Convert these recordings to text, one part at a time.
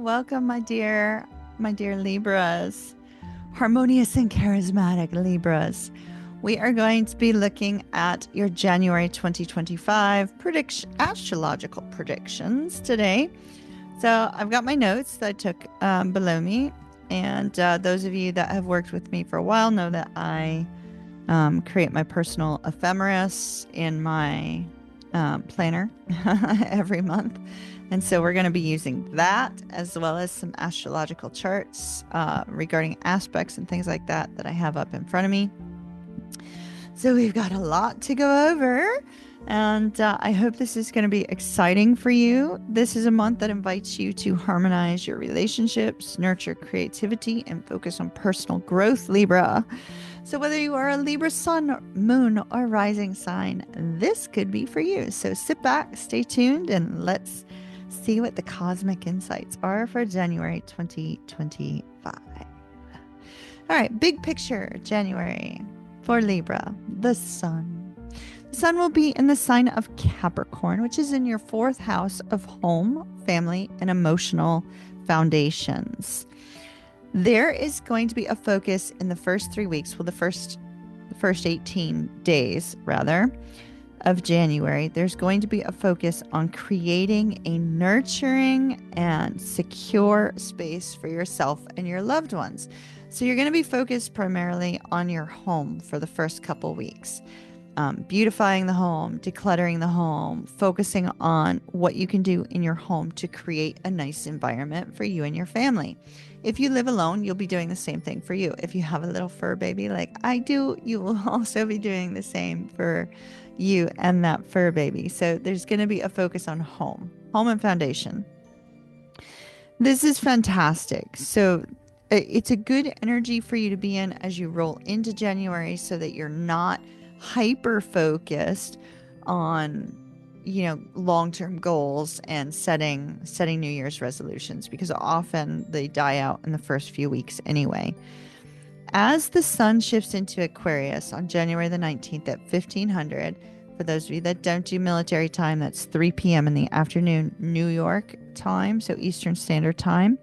welcome, my dear Libras, harmonious and charismatic Libras. We are going to be looking at your January 2025 astrological predictions today. So I've got my notes that I took below me, and those of you that have worked with me for a while know that I create my personal ephemeris in my planner every month. And so we're going to be using that as well as some astrological charts regarding aspects and things like that I have up in front of me. So we've got a lot to go over, and I hope this is going to be exciting for you. This is a month that invites you to harmonize your relationships, nurture creativity, and focus on personal growth, Libra. So whether you are a Libra sun, moon, or rising sign, this could be for you. So sit back, stay tuned, and let's see what the cosmic insights are for January 2025. All right, big picture January for Libra, the sun. The sun will be in the sign of Capricorn, which is in your fourth house of home, family, and emotional foundations. There is going to be a focus in the first 3 weeks, well, the first 18 days, rather, of January. There's going to be a focus on creating a nurturing and secure space for yourself and your loved ones. So you're going to be focused primarily on your home for the first couple weeks. Beautifying the home, decluttering the home, focusing on what you can do in your home to create a nice environment for you and your family. If you live alone, you'll be doing the same thing for you. If you have a little fur baby like I do, you will also be doing the same for you and that fur baby. So there's going to be a focus on home and foundation. This is fantastic. So it's a good energy for you to be in as you roll into January, so that you're not hyper focused on long-term goals and setting New Year's resolutions, because often they die out in the first few weeks anyway. As the sun shifts into Aquarius on January the 19th at 1500, for those of you that don't do military time, that's 3 p.m. in the afternoon New York time, so Eastern Standard Time.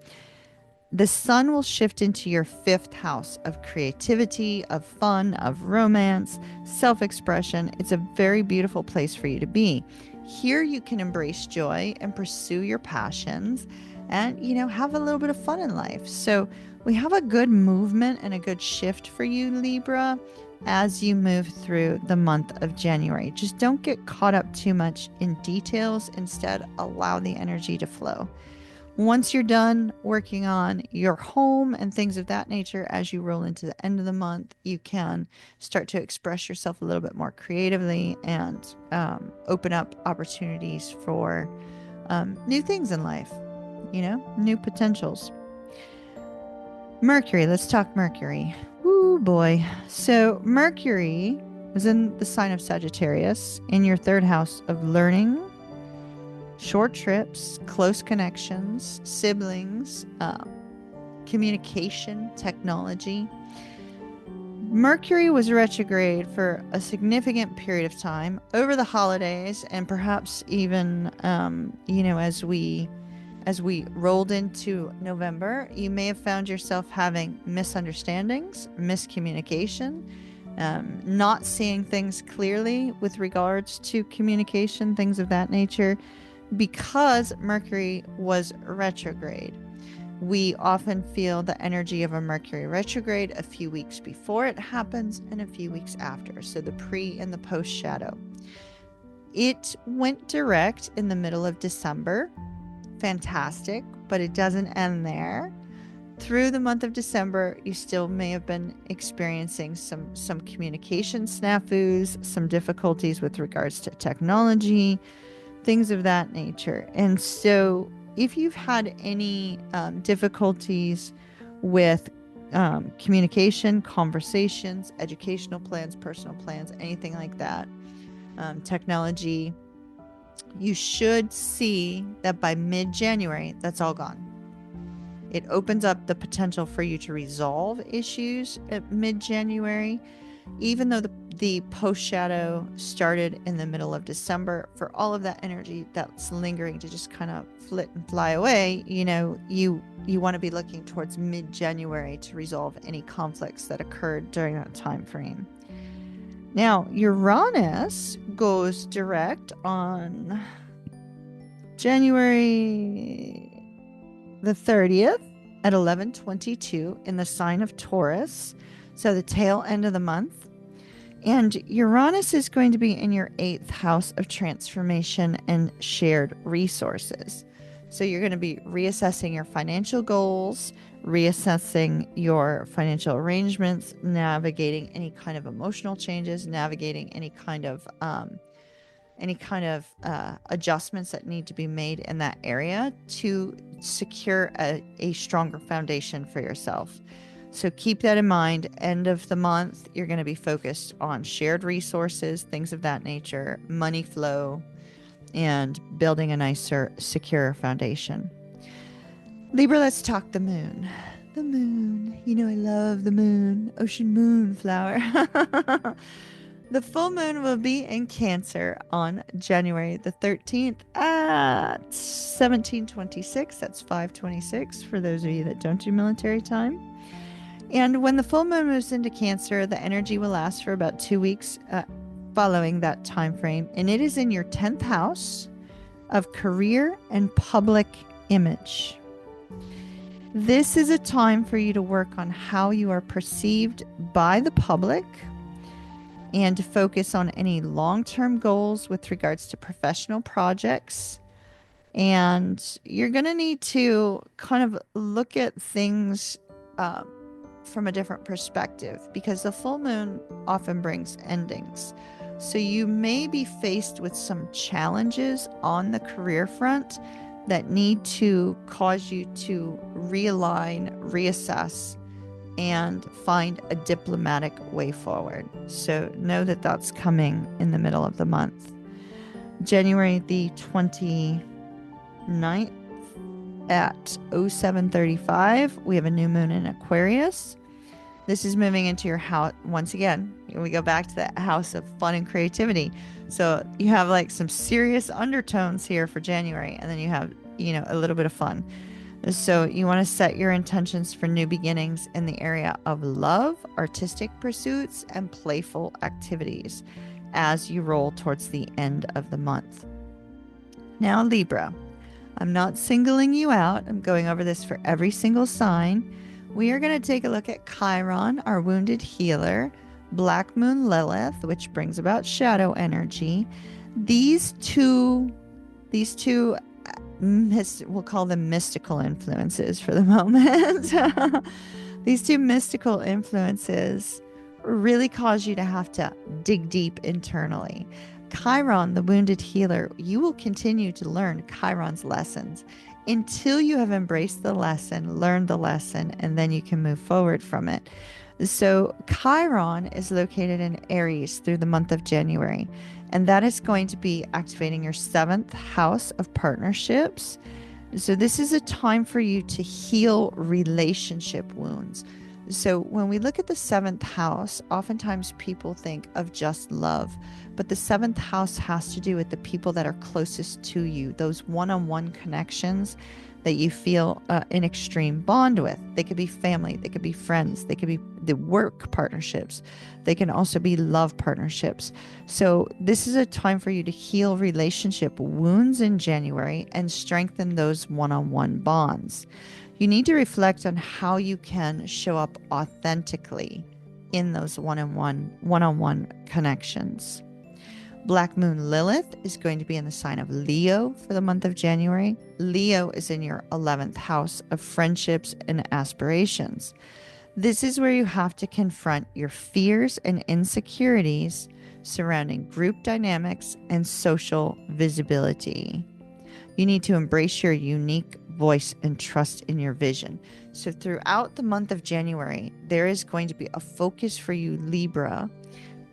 The sun will shift into your fifth house of creativity, of fun, of romance, self-expression. It's a very beautiful place for you to be. Here you can embrace joy and pursue your passions and, have a little bit of fun in life. So we have a good movement and a good shift for you, Libra, as you move through the month of January. Just don't get caught up too much in details. Instead, allow the energy to flow. Once you're done working on your home and things of that nature, as you roll into the end of the month, you can start to express yourself a little bit more creatively and open up opportunities for new things in life, new potentials. Mercury, let's talk Mercury. Woo boy. So Mercury is in the sign of Sagittarius in your third house of learning, short trips, close connections, siblings, communication, technology. Mercury was retrograde for a significant period of time over the holidays, and perhaps even, as we rolled into November, you may have found yourself having misunderstandings, miscommunication, not seeing things clearly with regards to communication, things of that nature. Because Mercury was retrograde, we often feel the energy of a Mercury retrograde a few weeks before it happens and a few weeks after. So the pre and the post shadow. It went direct in the middle of December. Fantastic, but it doesn't end there. Through the month of December, you still may have been experiencing some communication snafus, some difficulties with regards to technology, things of that nature. And so if you've had any difficulties with communication, conversations, educational plans, personal plans, anything like that, technology, you should see that by mid-January, that's all gone. It opens up the potential for you to resolve issues at mid-January, even though the post shadow started in the middle of December. For all of that energy that's lingering to just kind of flit and fly away, you want to be looking towards mid-January to resolve any conflicts that occurred during that time frame. Now, Uranus goes direct on January the 30th at 11:22 in the sign of Taurus, so the tail end of the month. And Uranus is going to be in your 8th house of transformation and shared resources. So you're going to be reassessing your financial goals, reassessing your financial arrangements, navigating any kind of emotional changes, navigating any kind of adjustments that need to be made in that area to secure a stronger foundation for yourself. So keep that in mind. End of the month, you're going to be focused on shared resources, things of that nature, money flow, and building a nicer, secure foundation. Libra, let's talk the moon. The moon. I love the moon. Ocean moonflower. The full moon will be in Cancer on January the 13th at 17:26. That's 5:26 for those of you that don't do military time. And when the full moon moves into Cancer, the energy will last for about 2 weeks following that time frame. And it is in your 10th house of career and public image. This is a time for you to work on how you are perceived by the public and to focus on any long-term goals with regards to professional projects. And you're going to need to kind of look at things from a different perspective, because the full moon often brings endings. So you may be faced with some challenges on the career front that need to cause you to realign, reassess, and find a diplomatic way forward. So know that that's coming in the middle of the month. January the 29th at 07:35, we have a new moon in Aquarius. This is moving into your house. Once again, we go back to that house of fun and creativity. So you have like some serious undertones here for January, and then you have, a little bit of fun. So you want to set your intentions for new beginnings in the area of love, artistic pursuits, and playful activities as you roll towards the end of the month. Now, Libra, I'm not singling you out. I'm going over this for every single sign. We are going to take a look at Chiron, our wounded healer, Black Moon Lilith, which brings about shadow energy. These two we'll call them mystical influences for the moment. These two mystical influences really cause you to have to dig deep internally. Chiron, the wounded healer, you will continue to learn Chiron's lessons until you have embraced the lesson, learned the lesson, and then you can move forward from it. So Chiron is located in Aries through the month of January, and that is going to be activating your 7th house of partnerships. So this is a time for you to heal relationship wounds. So when we look at the 7th house, oftentimes people think of just love, but the 7th house has to do with the people that are closest to you, those one-on-one connections that you feel an extreme bond with. They could be family, they could be friends, they could be the work partnerships, they can also be love partnerships. So this is a time for you to heal relationship wounds in January and strengthen those one-on-one bonds. You need to reflect on how you can show up authentically in those one-on-one connections. Black Moon Lilith is going to be in the sign of Leo for the month of January. Leo is in your 11th house of friendships and aspirations. This is where you have to confront your fears and insecurities surrounding group dynamics and social visibility. You need to embrace your unique voice and trust in your vision. So throughout the month of January, there is going to be a focus for you, Libra,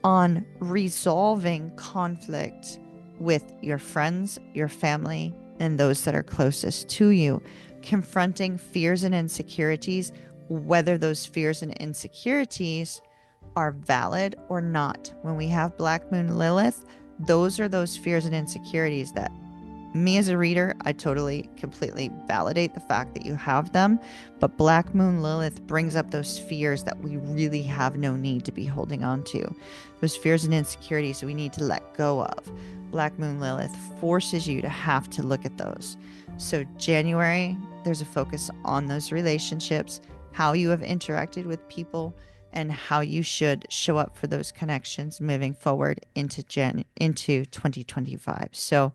on resolving conflict with your friends, your family, and those that are closest to you. Confronting fears and insecurities, whether those fears and insecurities are valid or not. When we have Black Moon Lilith, those are those fears and insecurities that me as a reader, I totally, completely validate the fact that you have them. But Black Moon Lilith brings up those fears that we really have no need to be holding on to. Those fears and insecurities we need to let go of. Black Moon Lilith forces you to have to look at those. So January, there's a focus on those relationships, how you have interacted with people, and how you should show up for those connections moving forward into 2025. So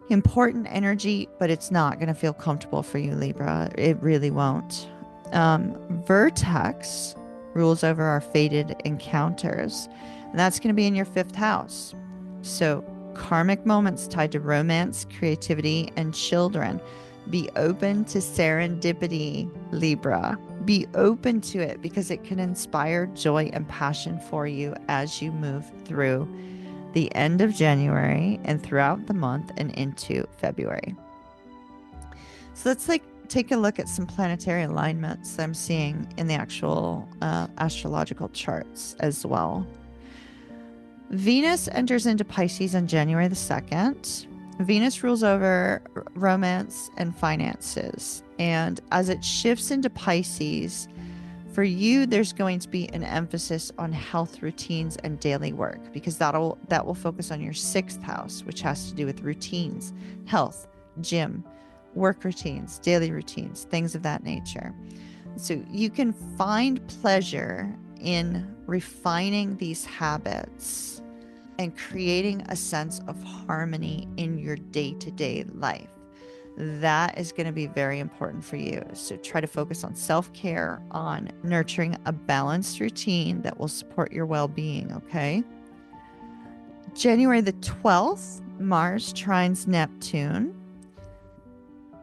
important energy, but it's not going to feel comfortable for you, Libra. It really won't. Vertex rules over our fated encounters, and that's going to be in your 5th house. So karmic moments tied to romance, creativity, and children. Be open to serendipity, Libra. Be open to it because it can inspire joy and passion for you as you move through the end of January and throughout the month and into February. So let's take a look at some planetary alignments that I'm seeing in the actual astrological charts as well. Venus enters into Pisces on January the 2nd. Venus rules over romance and finances. And as it shifts into Pisces, for you, there's going to be an emphasis on health routines and daily work, because that will focus on your 6th house, which has to do with routines, health, gym, work routines, daily routines, things of that nature. So you can find pleasure in refining these habits and creating a sense of harmony in your day-to-day life. That is going to be very important for you. So try to focus on self-care, on nurturing a balanced routine that will support your well-being, okay? January the 12th, Mars trines Neptune.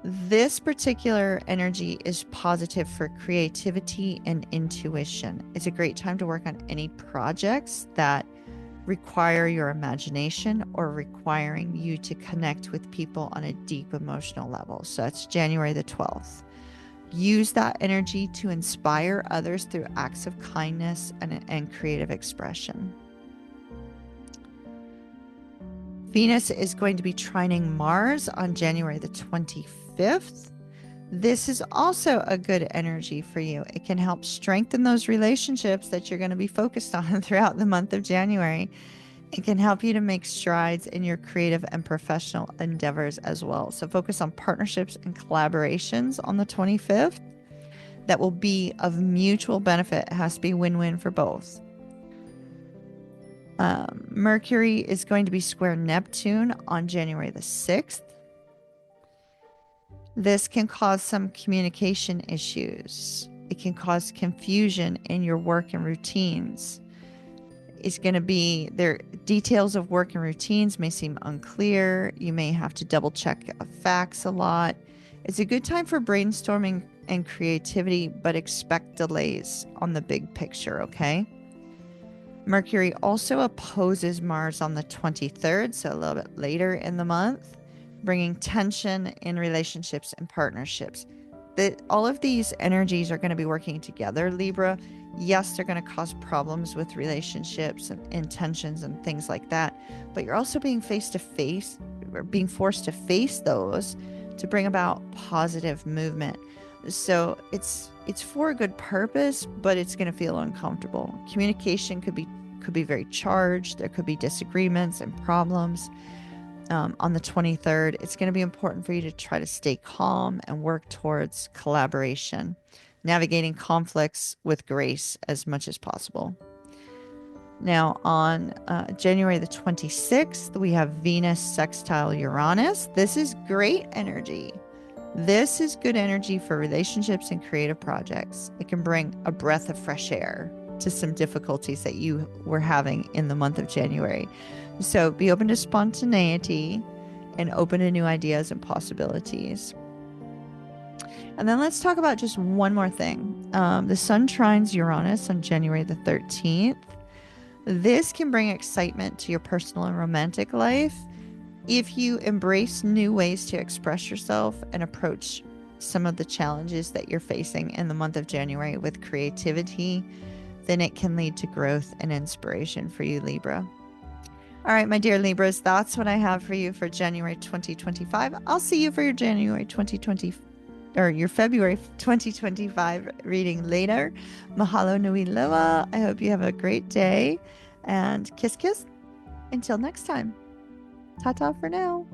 This particular energy is positive for creativity and intuition. It's a great time to work on any projects that require your imagination or requiring you to connect with people on a deep emotional level. So that's January the 12th. Use that energy to inspire others through acts of kindness and creative expression. Venus is going to be trining Mars on January the 25th. This is also a good energy for you. It can help strengthen those relationships that you're going to be focused on throughout the month of January. It can help you to make strides in your creative and professional endeavors as well. So focus on partnerships and collaborations on the 25th. That will be of mutual benefit. It has to be win-win for both. Mercury is going to be square Neptune on January the 6th. This can cause some communication issues. It can cause confusion in your work and routines. It's going to be there. Details of work and routines may seem unclear. You may have to double check facts a lot. It's a good time for brainstorming and creativity, but expect delays on the big picture, okay? Mercury also opposes Mars on the 23rd, so a little bit later in the month, bringing tension in relationships and partnerships. All of these energies are going to be working together, Libra. Yes, they're going to cause problems with relationships and intentions and things like that, but you're also being forced to face those to bring about positive movement. So it's for a good purpose, but it's going to feel uncomfortable. Communication could be very charged. There could be disagreements and problems. On the 23rd, it's going to be important for you to try to stay calm and work towards collaboration, navigating conflicts with grace as much as possible. Now, on January the 26th, we have Venus sextile Uranus. This is great energy. This is good energy for relationships and creative projects. It can bring a breath of fresh air to some difficulties that you were having in the month of January. So be open to spontaneity and open to new ideas and possibilities. And then let's talk about just one more thing. The Sun trines Uranus on January the 13th. This can bring excitement to your personal and romantic life if you embrace new ways to express yourself and approach some of the challenges that you're facing in the month of January with creativity then it can lead to growth and inspiration for you, Libra. All right, my dear Libras, that's what I have for you for January 2025. I'll see you for your January 2020 or your February 2025 reading later. Mahalo nui loa. I hope you have a great day, and kiss kiss until next time. Ta-ta for now.